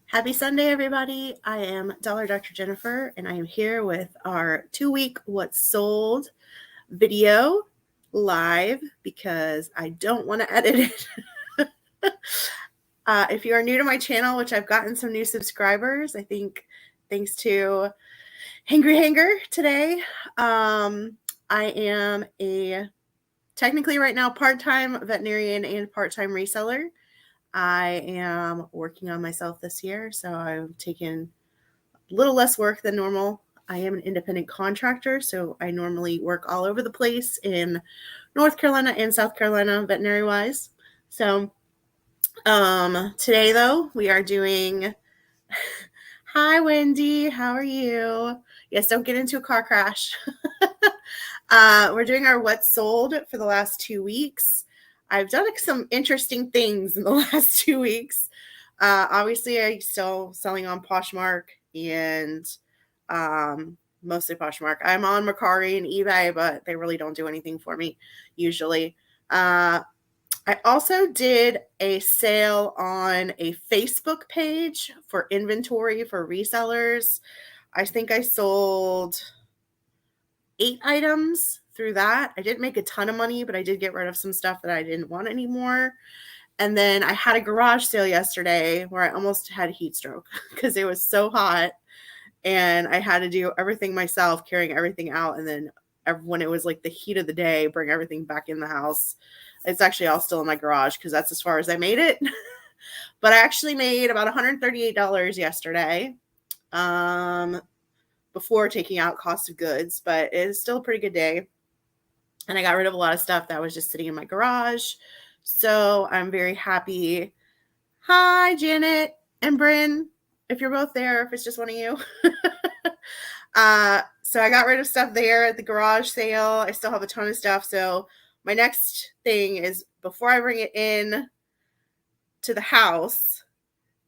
Happy Sunday, everybody. I am Dollar Dr. Jennifer, and I am here with our 2-week What's Sold video live because I don't want to edit it. If you are new to my channel, which I've gotten some new subscribers, I think thanks to Hangry Hanger today, I am a technically right now part-time veterinarian and part-time reseller. I am working on myself this year, so I've taken a little less work than normal. I am an independent contractor, so I normally work all over the place in North Carolina and South Carolina veterinary-wise. So today, though, we are doing... Hi, Wendy. How are you? Yes, don't get into a car crash. We're doing our What's Sold for the last 2 weeks. I've done some interesting things in the last 2 weeks. Obviously, I'm still selling on Poshmark and mostly Poshmark. I'm on Mercari and eBay, but they really don't do anything for me usually. I also did a sale on a Facebook page for inventory for resellers. I think I sold 8 items through that. I didn't make a ton of money, but I did get rid of some stuff that I didn't want anymore. And then I had a garage sale yesterday where I almost had a heat stroke because it was so hot and I had to do everything myself, carrying everything out. And then when it was like the heat of the day, bring everything back in the house. It's actually all still in my garage because that's as far as I made it. But I actually made about $138 yesterday. Before taking out cost of goods, but it is still a pretty good day. And I got rid of a lot of stuff that was just sitting in my garage. So I'm very happy. Hi, Janet and Bryn, if you're both there, if it's just one of you. So I got rid of stuff there at the garage sale. I still have a ton of stuff. So my next thing is before I bring it in to the house,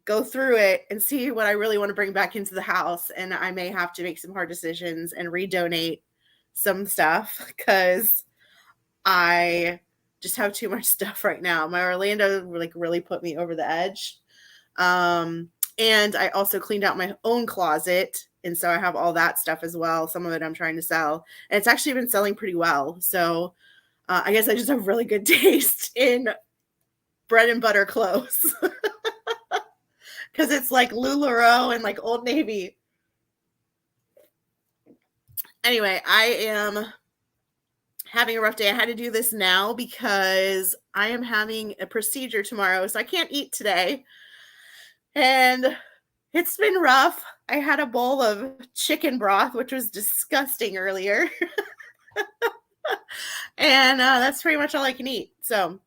go through it and see what I really want to bring back into the house. And I may have to make some hard decisions and redonate some stuff because I just have too much stuff right now. My Orlando really put me over the edge. And I also cleaned out my own closet. And so I have all that stuff as well. Some of it I'm trying to sell. And it's actually been selling pretty well. So I guess I just have really good taste in bread and butter clothes. Because it's like LuLaRoe and like Old Navy. Anyway, I am having a rough day. I had to do this now because I am having a procedure tomorrow, so I can't eat today. And it's been rough. I had a bowl of chicken broth, which was disgusting earlier. And that's pretty much all I can eat. So,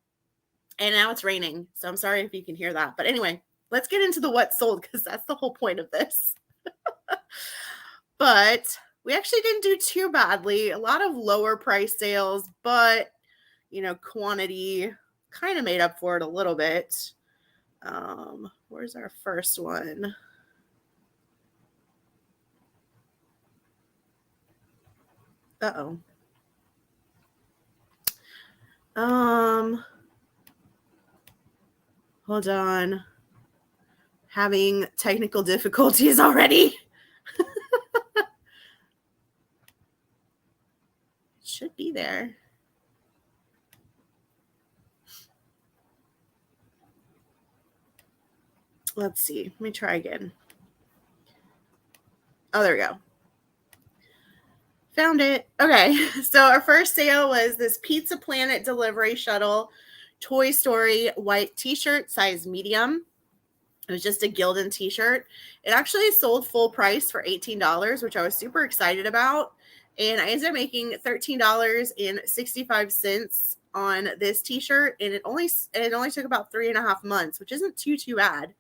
and now it's raining. So I'm sorry if you can hear that. But anyway, let's get into the What's Sold because that's the whole point of this. But we actually didn't do too badly. A lot of lower price sales, but, quantity kind of made up for it a little bit. Where's our first one? Uh-oh. Hold on. Having technical difficulties already. It should be there. Let's see. Let me try again. Oh, there we go. Found it. Okay. So our first sale was this Pizza Planet Delivery Shuttle Toy Story white t-shirt, size medium. It was just a Gildan t-shirt. It actually sold full price for $18, which I was super excited about. And I ended up making $13.65 on this t-shirt. And it only took about 3.5 months, which isn't too bad.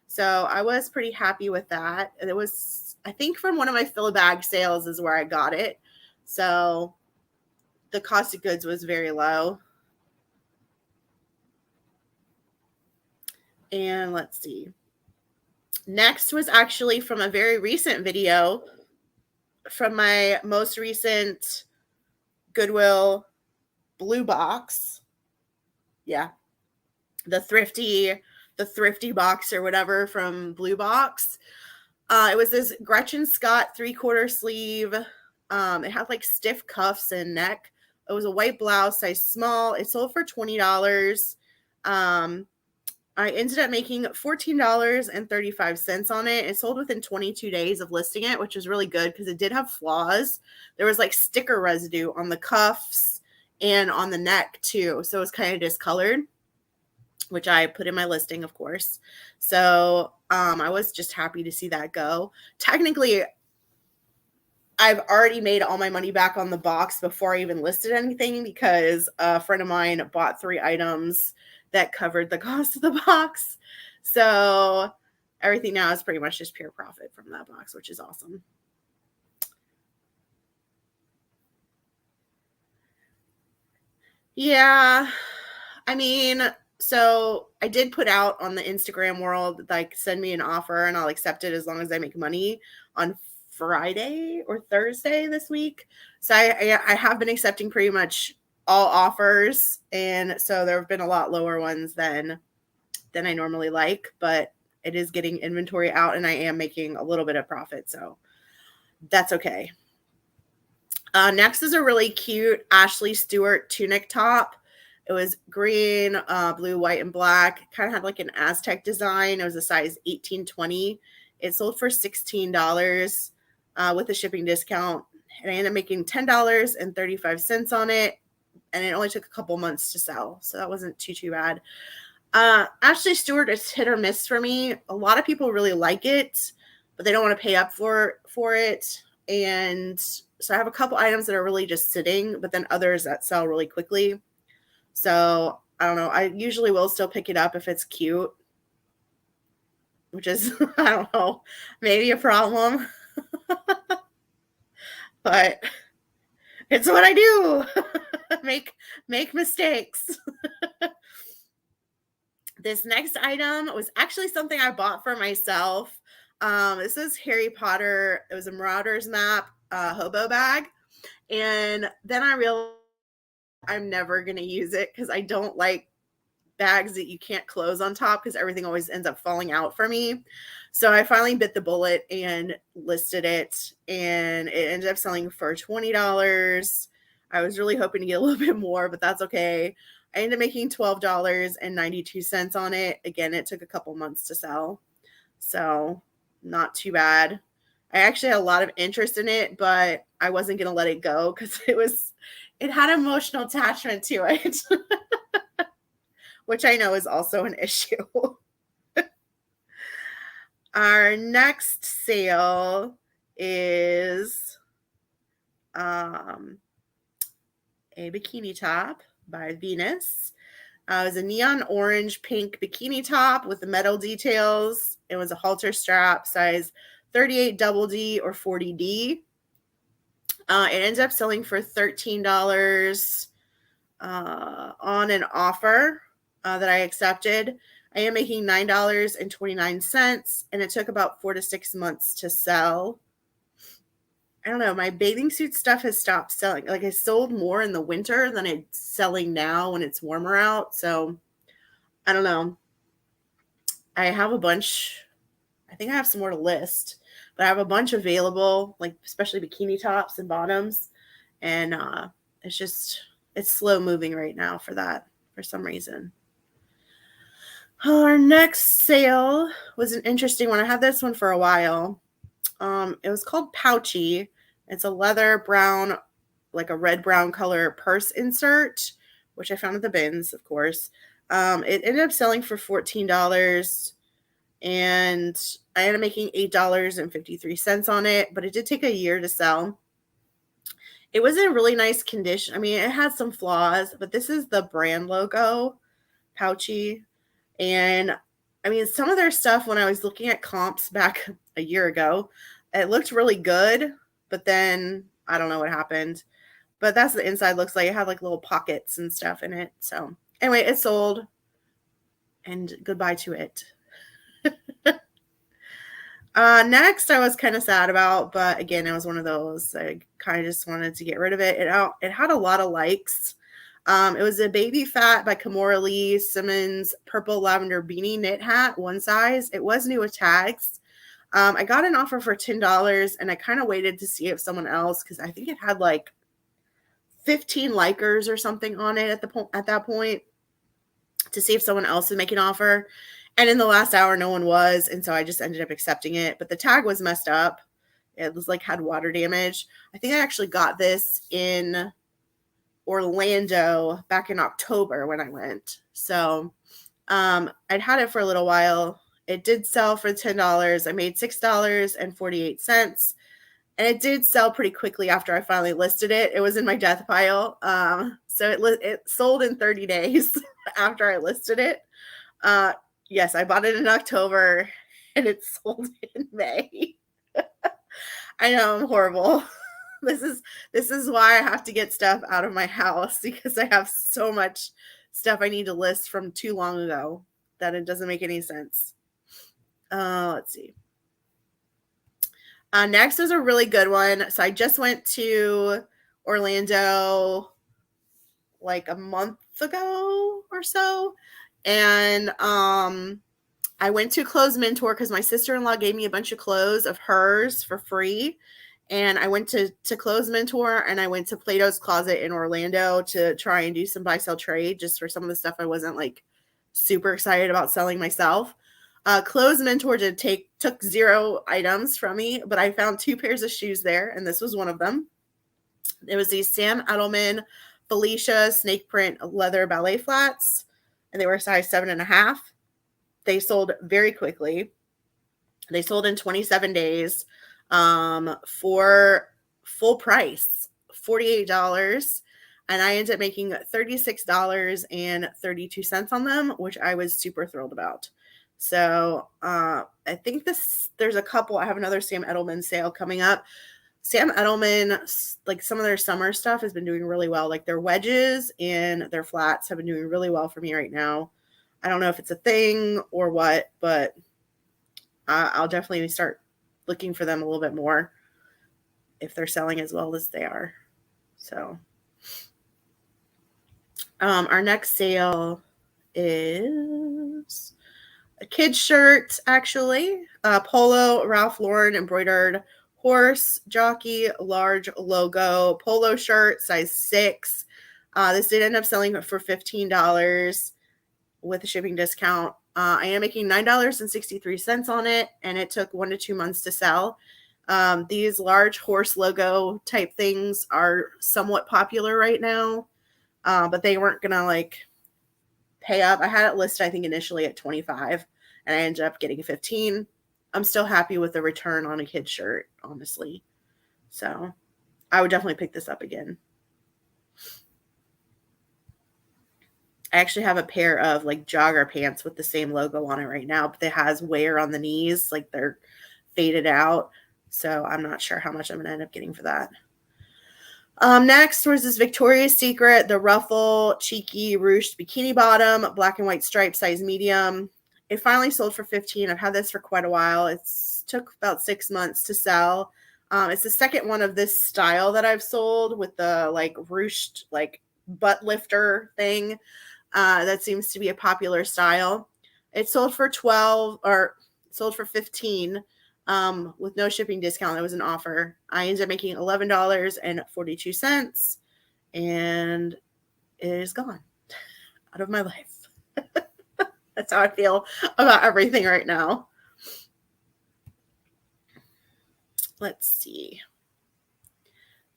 So I was pretty happy with that. And it was, I think, from one of my fill bag sales is where I got it. So the cost of goods was very low. And let's see. Next was actually from a very recent video from my most recent Goodwill blue box. Yeah. The thrifty the thrifty box or whatever from Blue Box. It was this Gretchen Scott 3/4 sleeve. It had like stiff cuffs and neck. It was a white blouse, size small. It sold for $20. I ended up making $14.35 on it. It sold within 22 days of listing it, which was really good because it did have flaws. There was like sticker residue on the cuffs and on the neck too. So it was kind of discolored, which I put in my listing, of course. So I was just happy to see that go. Technically, I've already made all my money back on the box before I even listed anything because a friend of mine bought 3 items that covered the cost of the box. So everything now is pretty much just pure profit from that box, which is awesome. Yeah. I mean, so I did put out on the Instagram world, like, send me an offer and I'll accept it as long as I make money on Friday or Thursday this week. So I have been accepting pretty much all offers, and so there have been a lot lower ones than I normally like, but it is getting inventory out and I am making a little bit of profit, so that's okay. Next is a really cute Ashley Stewart tunic top. It was green, blue, white, and black. Kind of had like an Aztec design. It was a size 18-20. It sold for $16 with a shipping discount, and I ended up making $10.35 on it, and it only took a couple months to sell, so that wasn't too bad. Ashley Stewart is hit or miss for me. A lot of people really like it, but they don't want to pay up for it, and so I have a couple items that are really just sitting, but then others that sell really quickly. So I don't know. I usually will still pick it up if it's cute, which is, I don't know, maybe a problem. But it's what I do. make mistakes. This next item was actually something I bought for myself. This is Harry Potter. It was a Marauders map hobo bag. And then I realized I'm never going to use it because I don't like bags that you can't close on top because everything always ends up falling out for me. So I finally bit the bullet and listed it, and it ended up selling for $20. I was really hoping to get a little bit more, but that's okay. I ended up making $12.92 on it. Again, it took a couple months to sell, so not too bad. I actually had a lot of interest in it, but I wasn't going to let it go because it had emotional attachment to it. Which I know is also an issue. Our next sale is a bikini top by Venus. It was a neon orange pink bikini top with the metal details. It was a halter strap, size 38 double D or 40D. It ended up selling for $13 on an offer that I accepted. I am making $9.29, and it took about 4 to 6 months to sell. I don't know. My bathing suit stuff has stopped selling. Like, I sold more in the winter than it's selling now when it's warmer out. So I don't know. I have a bunch. I think I have some more to list, but I have a bunch available, like especially bikini tops and bottoms. And it's slow moving right now for that for some reason. Our next sale was an interesting one. I had this one for a while. It was called Pouchy. It's a leather brown, like a red-brown color purse insert, which I found at the bins, of course. It ended up selling for $14, and I ended up making $8.53 on it, but it did take a year to sell. It was in really nice condition. I mean, it had some flaws, but this is the brand logo, Pouchy. And I mean, some of their stuff, when I was looking at comps back a year ago, it looked really good, but then I don't know what happened. But that's what the inside looks like. It had like little pockets and stuff in it. So anyway, it sold, and goodbye to it. Next, I was kind of sad about, but again, it was one of those I kind of just wanted to get rid of it. It had a lot of likes. It was a baby Phat by Kimora Lee Simmons purple lavender beanie knit hat, one size. It was new with tags. I got an offer for $10 and I kind of waited to see if someone else, because I think it had like 15 likers or something on it at that point, to see if someone else would make an offer. And in the last hour, no one was. And so I just ended up accepting it. But the tag was messed up. It was like had water damage. I think I actually got this in Orlando back in October when I went. So I'd had it for a little while. It did sell for $10. I made $6.48. And it did sell pretty quickly after I finally listed it. It was in my death pile. So it sold in 30 days after I listed it. Yes, I bought it in October and it sold in May. I know I'm horrible. This is why I have to get stuff out of my house, because I have so much stuff I need to list from too long ago that it doesn't make any sense. Let's see. Next is a really good one. So I just went to Orlando like a month ago or so. And I went to Clothes Mentor because my sister-in-law gave me a bunch of clothes of hers for free. And I went to Clothes Mentor and I went to Plato's Closet in Orlando to try and do some buy sell trade just for some of the stuff I wasn't like super excited about selling myself. Clothes Mentor took 0 items from me, but I found 2 pairs of shoes there, and this was one of them. It was these Sam Edelman Felicia snake print leather ballet flats, and they were size 7.5. They sold very quickly. They sold in 27 days for full price, $48. And I ended up making $36.32 on them, which I was super thrilled about. So I think there's a couple. I have another Sam Edelman sale coming up. Sam Edelman, like some of their summer stuff has been doing really well. Like their wedges and their flats have been doing really well for me right now. I don't know if it's a thing or what, but I'll definitely start looking for them a little bit more if they're selling as well as they are. So our next sale is a kid's shirt, actually. Polo, Ralph Lauren, embroidered horse, jockey, large logo, polo shirt, size 6. This did end up selling for $15 with a shipping discount. I am making $9.63 on it, and it took 1 to 2 months to sell. These large horse logo type things are somewhat popular right now, but they weren't going to like pay up. I had it listed, I think, initially at 25, and I ended up getting 15. I'm still happy with the return on a kid's shirt, honestly. So I would definitely pick this up again. I actually have a pair of like jogger pants with the same logo on it right now, but it has wear on the knees, like they're faded out. So I'm not sure how much I'm going to end up getting for that. Next was this Victoria's Secret, the ruffle, cheeky, ruched bikini bottom, black and white stripe, size medium. It finally sold for $15. I've had this for quite a while. It's took about 6 months to sell. It's the second one of this style that I've sold with the like ruched, like butt lifter thing. That seems to be a popular style. It sold for 12 or sold for 15 with no shipping discount. That was an offer. I ended up making $11.42 and it is gone out of my life. That's how I feel about everything right now. Let's see.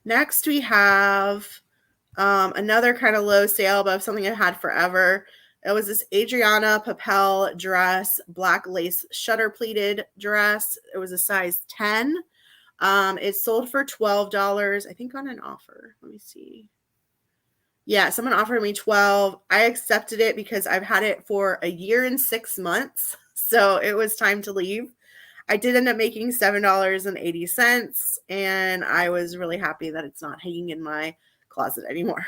Next we have another kind of low sale, but something I had forever. It was this Adrianna Papel Dress Black lace shutter pleated dress. It was a size 10. It sold for $12, I think, on an offer. Let me see. Yeah, someone offered me 12. I accepted it because I've had it for a year and 6 months. So it was time to leave. I did end up making $7.80, and I was really happy that it's not hanging in my closet anymore.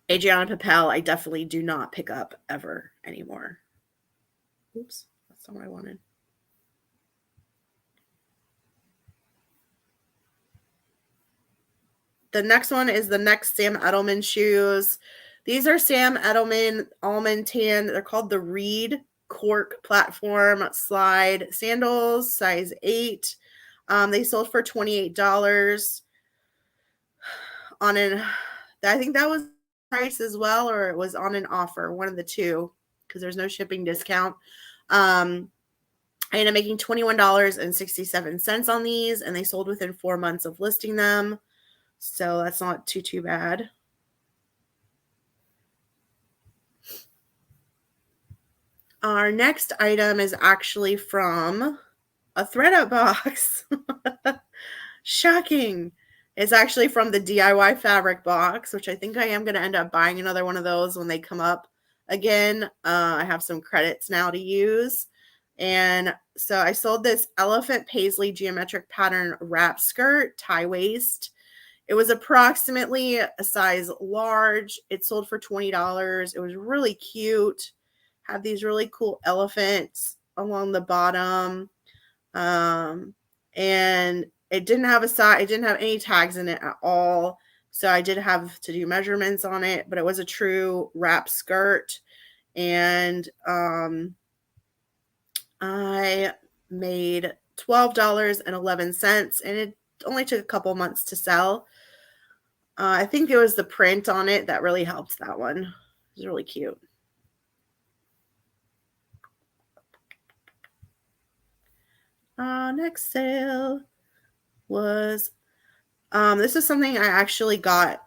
Adrianna Papel, I definitely do not pick up ever anymore. Oops, that's not what I wanted. the next one is the next Sam Edelman shoes. These are Sam Edelman almond tan. They're called the Reed Cork Platform Slide Sandals, size 8. They sold for $28 on an, I think that was price as well, or it was on an offer, one of the two, because there's no shipping discount. I ended up making $21.67 on these, and they sold within 4 months of listing them. So that's not too bad. Our next item is actually from a ThredUp box. Shocking. It's actually from the DIY fabric box, which I think I am going to end up buying another one of those when they come up again. I have some credits now to use. And so I sold this elephant paisley geometric pattern wrap skirt, tie waist. It was approximately a size large. It sold for $20. It was really cute. Had these really cool elephants along the bottom. And it didn't have a size, it didn't have any tags in it at all. So I did have to do measurements on it, but it was a true wrap skirt. And I made $12.11, and it only took a couple months to sell. I think it was the print on it that really helped that one. It was really cute. Next sale was, this is something I actually got.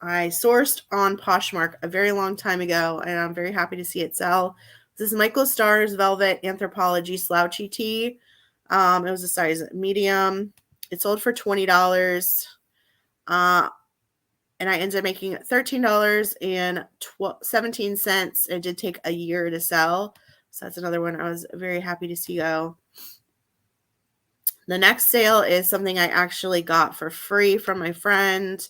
I sourced on Poshmark a very long time ago, and I'm very happy to see it sell. This is Michael Starr's Velvet Anthropologie Slouchy tee. It was a size medium. It sold for $20. And I ended up making $13.17. It did take a year to sell. So that's another one I was very happy to see go. The next sale is something I actually got for free from my friend.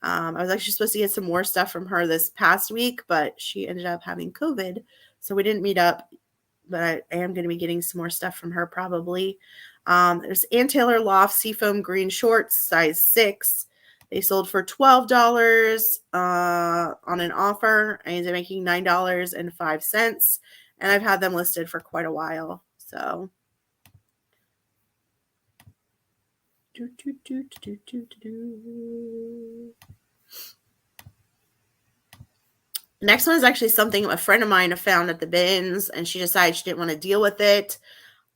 I was actually supposed to get some more stuff from her this past week, but she ended up having COVID. So we didn't meet up, but I am going to be getting some more stuff from her probably. There's Ann Taylor Loft Seafoam Green Shorts, size 6. They sold for $12 on an offer. I ended up making $9.05, and I've had them listed for quite a while. So, next one is actually something a friend of mine found at the bins, and she decided she didn't want to deal with it.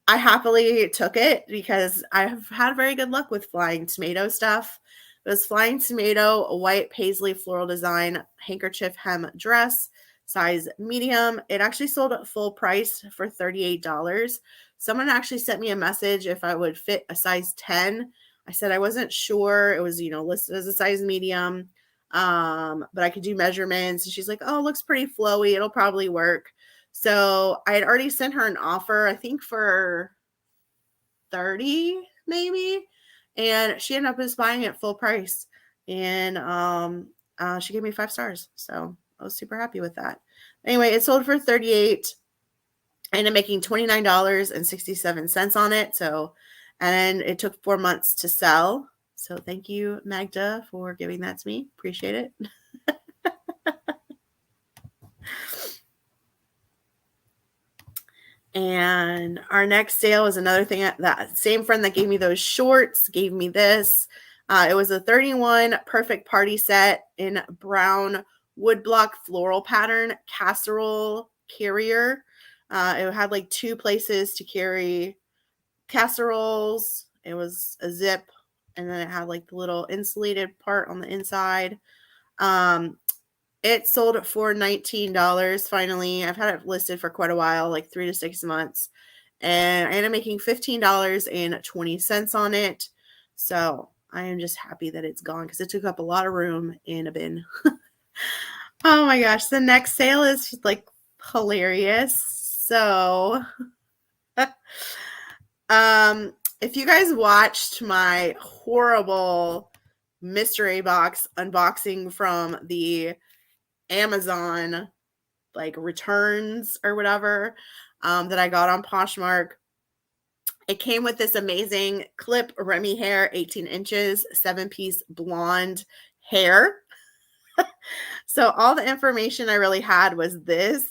I happily took it because I've had very good luck with Flying Tomato stuff. It was Flying Tomato, a white paisley floral design handkerchief hem dress, size medium. It actually sold at full price for $38. Someone actually sent me a message if I would fit a size 10. I said I wasn't sure. It was, listed as a size medium, but I could do measurements. And she's like, oh, it looks pretty flowy. It'll probably work. So I had already sent her an offer, I think for 30 maybe. And she ended up just buying it full price. And she gave me 5 stars. So I was super happy with that. Anyway, it sold for $38. I ended up making $29.67 on it. So, and it took 4 months to sell. So thank you, Magda, for giving that to me. Appreciate it. And our next sale is another thing that same friend that gave me those shorts gave me this. It was a 31 perfect party set in brown woodblock floral pattern casserole carrier. It had like 2 places to carry casseroles. It was a zip, and then it had like the little insulated part on the inside. It sold for $19 finally. I've had it listed for quite a while, like 3 to 6 months. And I ended up making $15.20 on it. So I am just happy that it's gone because it took up a lot of room in a bin. Oh my gosh. The next sale is just like hilarious. So if you guys watched my horrible mystery box unboxing from the Amazon like returns or whatever that I got on Poshmark, It came with this amazing clip Remy hair, 18 inches, 7-piece blonde hair. So all the information I really had was this.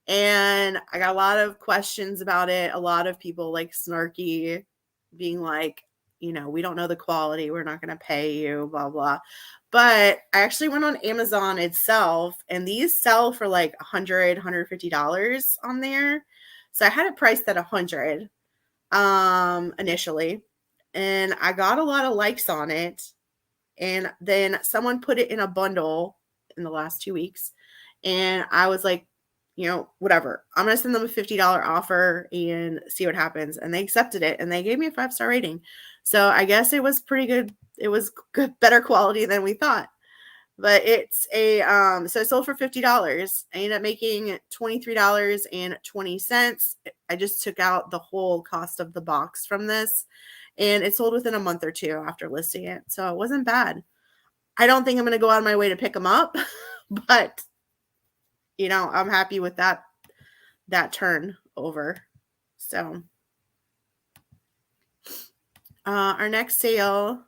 And I got a lot of questions about it. A lot of people like snarky, being like, we don't know the quality. We're not going to pay you, blah, blah. But I actually went on Amazon itself, and these sell for like $100, $150 on there. So I had it priced at $100 initially, and I got a lot of likes on it. And then someone put it in a bundle in the last 2 weeks, and I was like, whatever. I'm going to send them a $50 offer and see what happens. And they accepted it, and they gave me a 5-star rating. So I guess it was pretty good. It was good, better quality than we thought. But it's so it sold for $50. I ended up making $23.20. I just took out the whole cost of the box from this, and it sold within a month or two after listing it. So it wasn't bad. I don't think I'm going to go out of my way to pick them up, but I'm happy with that turnover. So our next sale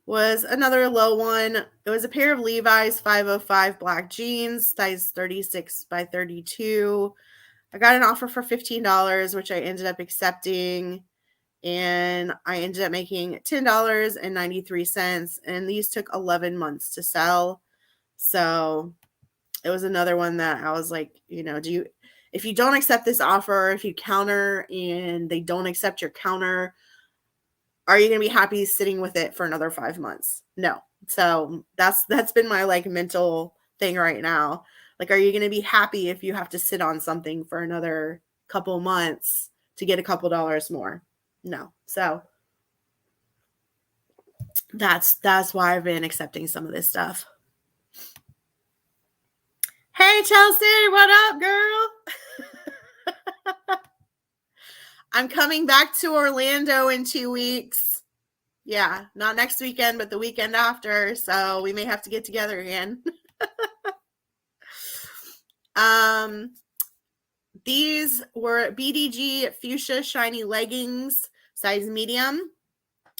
was another low one. It was a pair of Levi's 505 black jeans, size 36 by 32. I got an offer for $15, which I ended up accepting, and I ended up making $10.93, and these took 11 months to sell. So it was another one that I was like, if you don't accept this offer, if you counter and they don't accept your counter, are you going to be happy sitting with it for another 5 months? No. So that's been my like mental thing right now. Like, are you going to be happy if you have to sit on something for another couple months to get a couple dollars more? No. So that's why I've been accepting some of this stuff. Hey, Chelsea, what up, girl? I'm coming back to Orlando in 2 weeks. Yeah, not next weekend, but the weekend after. So we may have to get together again. These were BDG fuchsia shiny leggings, size medium.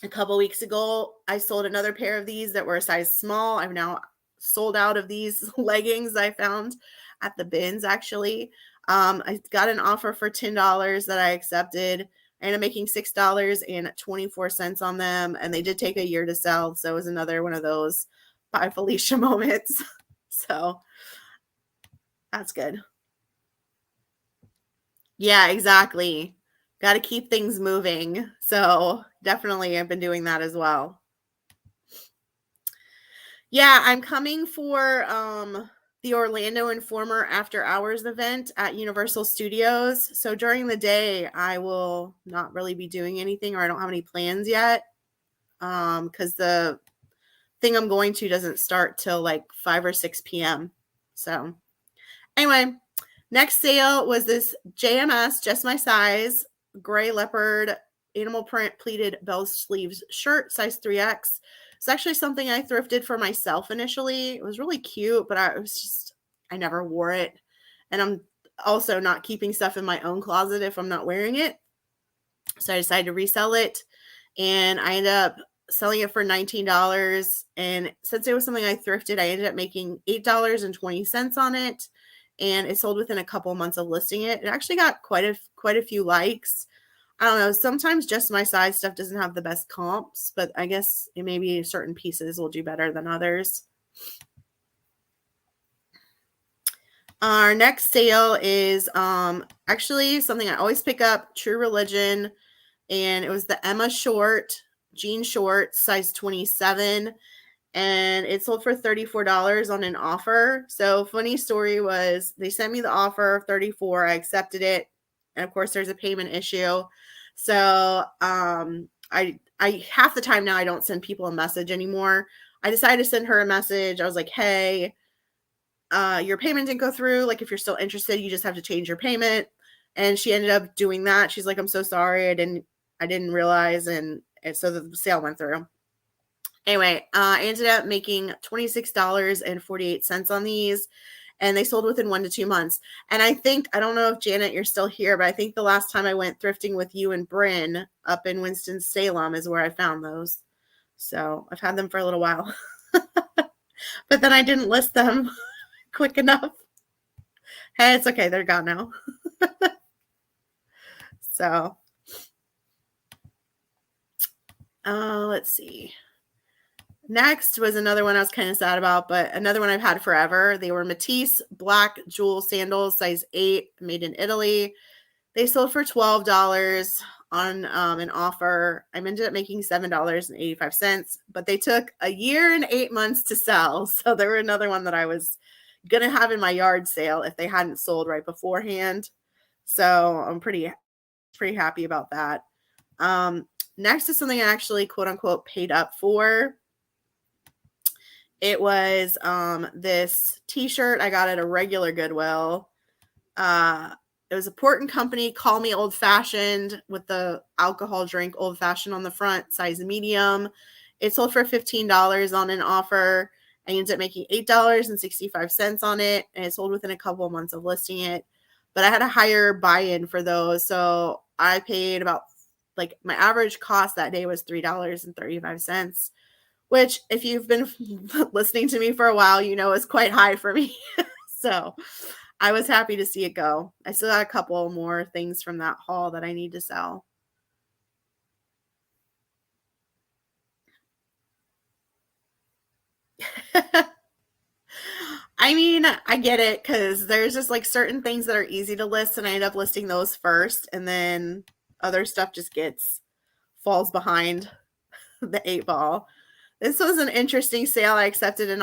A couple weeks ago, I sold another pair of these that were a size small. I've now sold out of these leggings I found at the bins, actually. I got an offer for $10 that I accepted. I ended up making $6.24 on them, and they did take a year to sell. So it was another one of those bye Felicia moments. So that's good. Yeah, exactly. Got to keep things moving. So definitely I've been doing that as well. Yeah, I'm coming for the Orlando Informer After Hours event at Universal Studios. So during the day, I will not really be doing anything, or I don't have any plans yet, because the thing I'm going to doesn't start till like 5 or 6 p.m. So anyway, next sale was this JMS, just my size, gray leopard animal print pleated bell sleeves shirt, size 3X. It's actually something I thrifted for myself initially. It was really cute, but I never wore it. And I'm also not keeping stuff in my own closet if I'm not wearing it. So I decided to resell it, and I ended up selling it for $19. And since it was something I thrifted, I ended up making $8.20 on it. And it sold within a couple months of listing it. It actually got quite a few likes. I don't know. Sometimes just my size stuff doesn't have the best comps, but I guess maybe certain pieces will do better than others. Our next sale is actually something I always pick up, True Religion, and it was the Emma short, jean short, size 27, and it sold for $34 on an offer. So funny story was they sent me the offer, $34, I accepted it, and of course there's a payment issue. So I half the time now I don't send people a message anymore. I decided to send her a message. I was like, hey, your payment didn't go through. Like, if you're still interested, you just have to change your payment. And she ended up doing that. She's like, I'm so sorry. I didn't realize. And so the sale went through. Anyway, I ended up making $26.48 on these. and they sold within 1 to 2 months. And I don't know if Janet, you're still here, but I think the last time I went thrifting with you and Bryn up in Winston-Salem is where I found those. So I've had them for a little while, but then I didn't list them quick enough. Hey, it's okay. They're gone now. So, let's see. Next was another one I was kind of sad about, but another one I've had forever. They were Matisse black jewel sandals, size 8, made in Italy. They sold for $12 on an offer. I ended up making $7.85, but they took a year and 8 months to sell. So they were another one that I was going to have in my yard sale if they hadn't sold right beforehand. So I'm pretty happy about that. Next is something I actually quote unquote paid up for. It was this t-shirt I got at a regular Goodwill. It was a Port & Company, Call Me Old Fashioned, with the alcohol drink Old Fashioned on the front, size medium. It sold for $15 on an offer. I ended up making $8.65 on it, and it sold within a couple of months of listing it. But I had a higher buy-in for those, so I paid about, like, my average cost that day was $3.35, which, if you've been listening to me for a while, you know is quite high for me. So I was happy to see it go. I still got a couple more things from that haul that I need to sell. I mean, I get it, because there's just like certain things that are easy to list, and I end up listing those first, and then other stuff just falls behind the 8 ball. This was an interesting sale I accepted an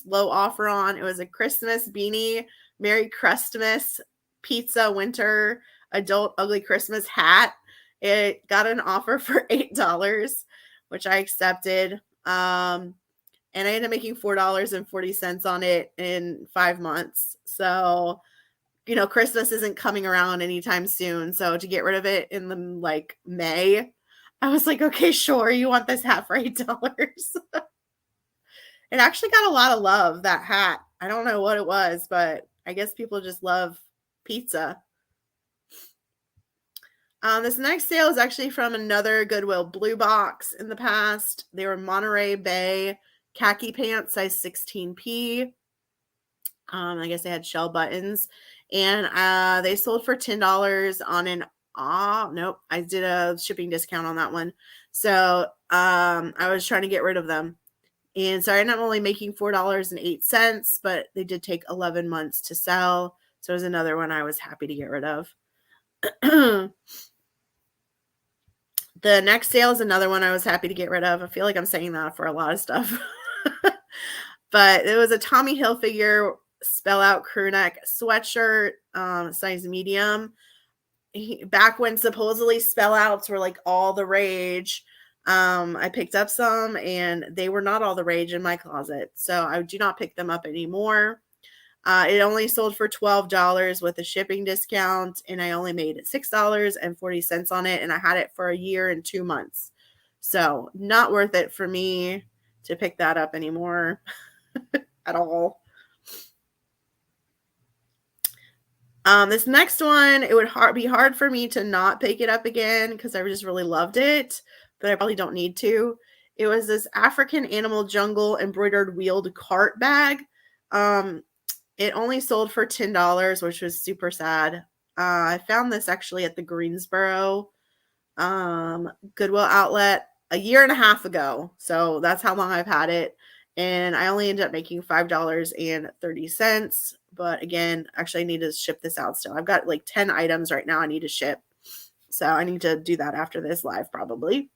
low offer on. It was a Christmas beanie, Merry CRUSTMAS pizza winter adult ugly Christmas hat. It got an offer for $8, which I accepted. And I ended up making $4.40 on it in 5 months. So, Christmas isn't coming around anytime soon. So to get rid of it in like May, I was like, okay, sure. You want this hat for $8? It actually got a lot of love, that hat. I don't know what it was, but I guess people just love pizza. This next sale is actually from another Goodwill blue box in the past. They were Monterey Bay Khaki Pants, size 16P. I guess they had shell buttons. And they sold for $10 on an nope, I did a shipping discount on that one. So I was trying to get rid of them. And so I ended up only making $4.08, but they did take 11 months to sell. So it was another one I was happy to get rid of. The next sale is another one I was happy to get rid of. I feel like I'm saying that for a lot of stuff. But it was a Tommy Hilfiger spell out crew neck sweatshirt, size medium. Back when supposedly spell outs were like all the rage, I picked up some, and they were not all the rage in my closet. So I do not pick them up anymore. It only sold for $12 with a shipping discount, and I only made $6.40 on it, and I had it for a year and 2 months. So not worth it for me to pick that up anymore at all. This next one, it would be hard for me to not pick it up again because I just really loved it, but I probably don't need to. It was this African Animal Jungle embroidered wheeled cart bag. It only sold for $10, which was super sad. I found this actually at the Greensboro Goodwill outlet a year and a half ago. So that's how long I've had it. And I only ended up making $5.30. But again, actually I need to ship this out still. I've got like 10 items right now I need to ship. So I need to do that after this live probably.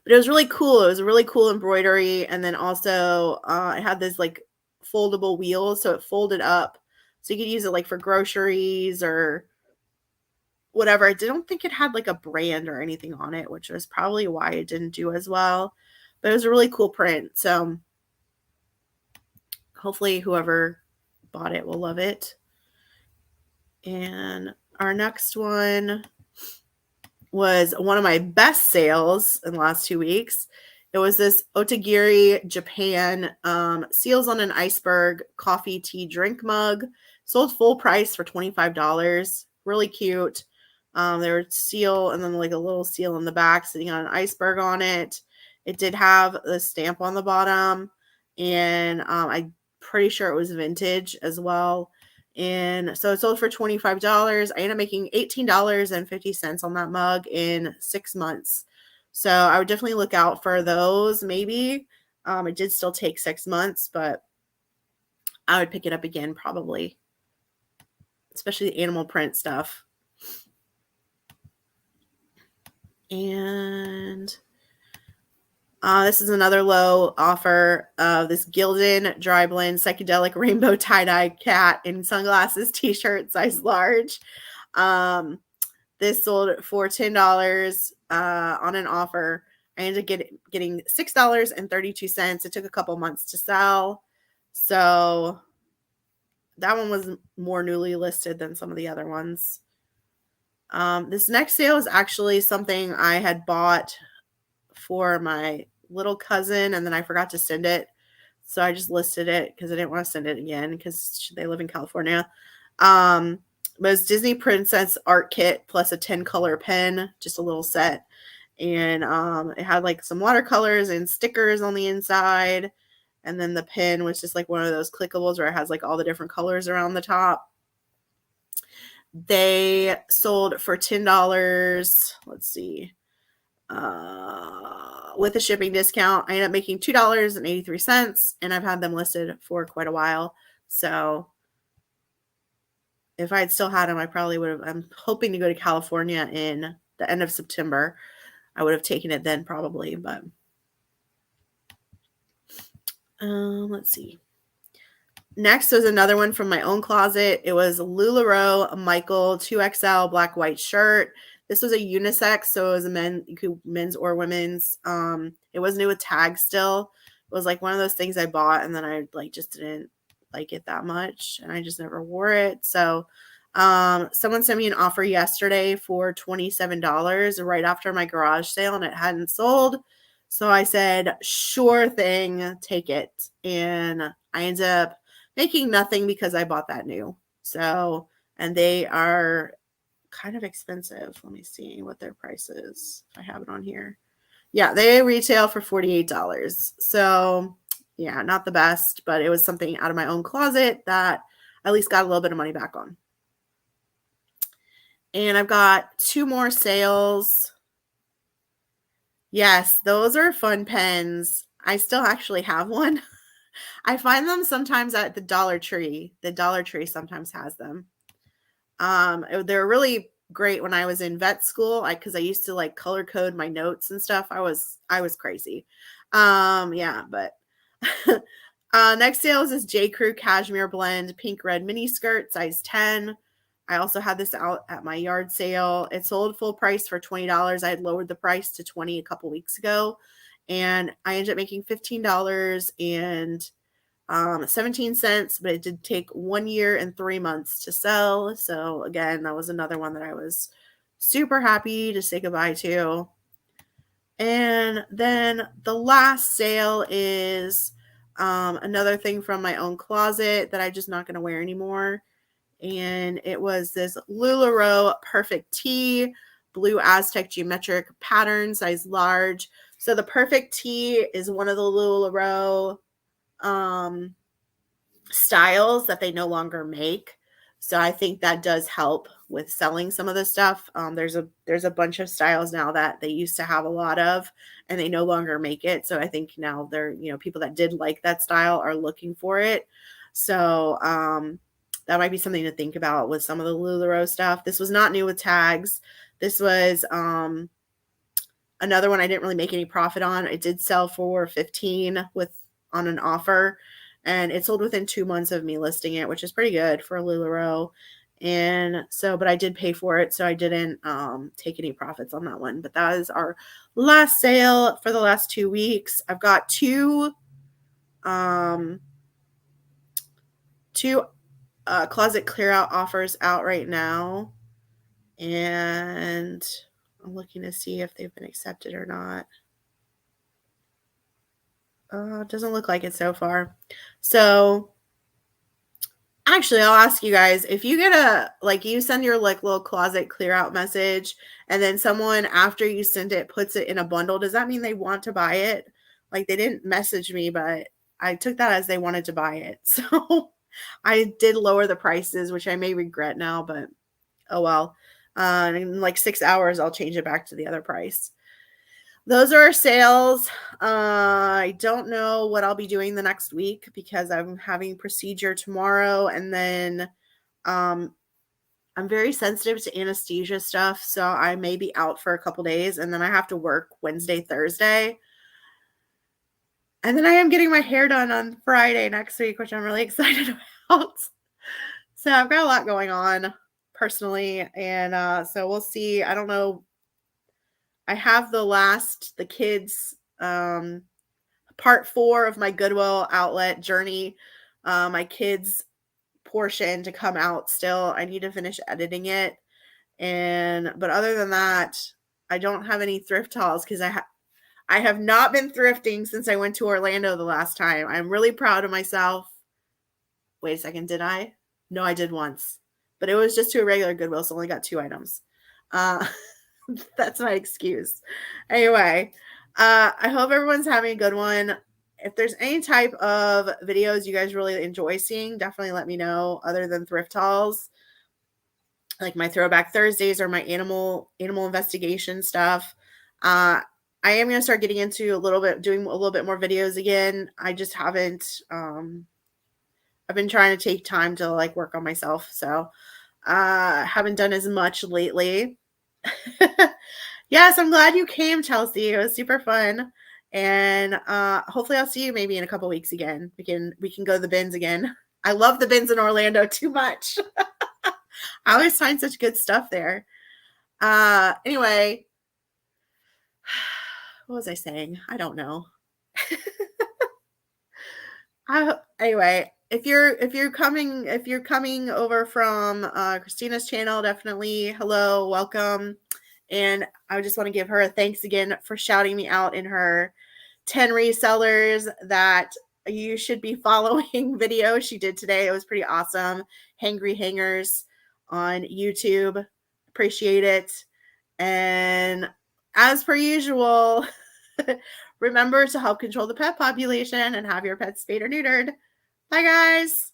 But it was really cool. It was a really cool embroidery. And then also it had this like foldable wheels, so it folded up. So you could use it like for groceries or whatever. I don't think it had like a brand or anything on it, which was probably why it didn't do as well. But it was a really cool print. So hopefully whoever bought it will love it. And our next one was one of my best sales in the last 2 weeks. It was this Otagiri Japan seals on an iceberg coffee tea drink mug. Sold full price for $25. Really cute. There were seal and then like a little seal in the back sitting on an iceberg on it. It did have the stamp on the bottom, and I'm pretty sure it was vintage as well. And so it sold for $25. I ended up making $18.50 on that mug in 6 months. So I would definitely look out for those maybe. It did still take 6 months, but I would pick it up again probably, especially the animal print stuff. And this is another low offer of this Gildan Dry Blend Psychedelic Rainbow Tie-Dye Cat in Sunglasses t-shirt size large. This sold for $10 on an offer. I ended up getting $6.32. It took a couple months to sell. So that one was more newly listed than some of the other ones. This next sale is actually something I had bought for my little cousin, and then I forgot to send it. So I just listed it because I didn't want to send it again because they live in California. It was Disney Princess art kit plus a 10 color pen, just a little set. And it had like some watercolors and stickers on the inside. And then the pen was just like one of those clickables where it has like all the different colors around the top. They sold for $10. Let's see. With a shipping discount, I ended up making $2.83, and I've had them listed for quite a while. So if I had still had them, I probably would have. I'm hoping to go to California in the end of September. I would have taken it then probably, but let's see. Next was another one from my own closet. It was LuLaRoe Michael 2XL black white shirt. This was a unisex, so it was a men's or women's. It was new with tags still. It was like one of those things I bought and then I like just didn't like it that much, and I just never wore it. So someone sent me an offer yesterday for $27 right after my garage sale, and it hadn't sold. So I said, sure thing, take it. And I ended up making nothing because I bought that new. So, and they are kind of expensive. Let me see what their price is. If I have it on here. Yeah, they retail for $48. So, yeah, not the best, but it was something out of my own closet that I at least got a little bit of money back on. And I've got 2 more sales. Yes, those are fun pens. I still actually have one. I find them sometimes at the Dollar Tree. The Dollar Tree sometimes has them. They're really great when I was in vet school, because I used to like color code my notes and stuff. I was crazy. Yeah, but next sale is this J.Crew Cashmere Blend pink red mini skirt size 10. I also had this out at my yard sale. It sold full price for $20. I had lowered the price to $20 a couple weeks ago, and I ended up making $15 and 17 cents, but it did take 1 year and 3 months to sell. So again, that was another one that I was super happy to say goodbye to. And then the last sale is another thing from my own closet that I'm just not going to wear anymore. And it was this LuLaRoe Perfect Tee, blue Aztec geometric pattern, size large. So the Perfect Tee is one of the LuLaRoe styles that they no longer make. So I think that does help with selling some of the stuff. There's a bunch of styles now that they used to have a lot of, and they no longer make it. So I think now they're, people that did like that style are looking for it. So that might be something to think about with some of the LuLaRoe stuff. This was not new with tags. This was another one I didn't really make any profit on. It did sell for $15 on an offer, and it sold within 2 months of me listing it, which is pretty good for a LuLaRoe. And so, but I did pay for it, so I didn't take any profits on that one. But that is our last sale for the last 2 weeks. I've got two closet clear out offers out right now, and I'm looking to see if they've been accepted or not. Doesn't look like it so far. So actually, I'll ask you guys, if you get you send your like little closet clear out message and then someone after you send it puts it in a bundle, does that mean they want to buy it? Like they didn't message me, but I took that as they wanted to buy it. So I did lower the prices, which I may regret now, but oh well. In like 6 hours, I'll change it back to the other price. Those are our sales. I don't know what I'll be doing the next week because I'm having procedure tomorrow, and then I'm very sensitive to anesthesia stuff, so I may be out for a couple days, and then I have to work Wednesday, Thursday. And then I am getting my hair done on Friday next week, which I'm really excited about. So I've got a lot going on personally, and so we'll see. I don't know. I have the kids part 4 of my Goodwill outlet journey, my kids portion to come out still. I need to finish editing it. But other than that, I don't have any thrift hauls because I have not been thrifting since I went to Orlando the last time. I'm really proud of myself. Wait a second, did I? No, I did once. But it was just to a regular Goodwill, so I only got 2 items. That's my excuse. Anyway, I hope everyone's having a good one. If there's any type of videos you guys really enjoy seeing, definitely let me know other than thrift hauls. Like my Throwback Thursdays or my animal investigation stuff. I am going to start getting into doing a little bit more videos again. I just haven't, I've been trying to take time to like work on myself. So, haven't done as much lately. Yes, I'm glad you came, Chelsea. It was super fun. And hopefully I'll see you maybe in a couple weeks again. We can go to the bins again. I love the bins in Orlando too much. I always find such good stuff there. Anyway, what was I saying? I don't know. Anyway, if you're coming over from Christina's channel, definitely hello, welcome. And I just want to give her a thanks again for shouting me out in her 10 resellers that you should be following video she did today. It was pretty awesome. Hangry Hangers on YouTube. Appreciate it. And as per usual, remember to help control the pet population and have your pets spayed or neutered. Bye, guys.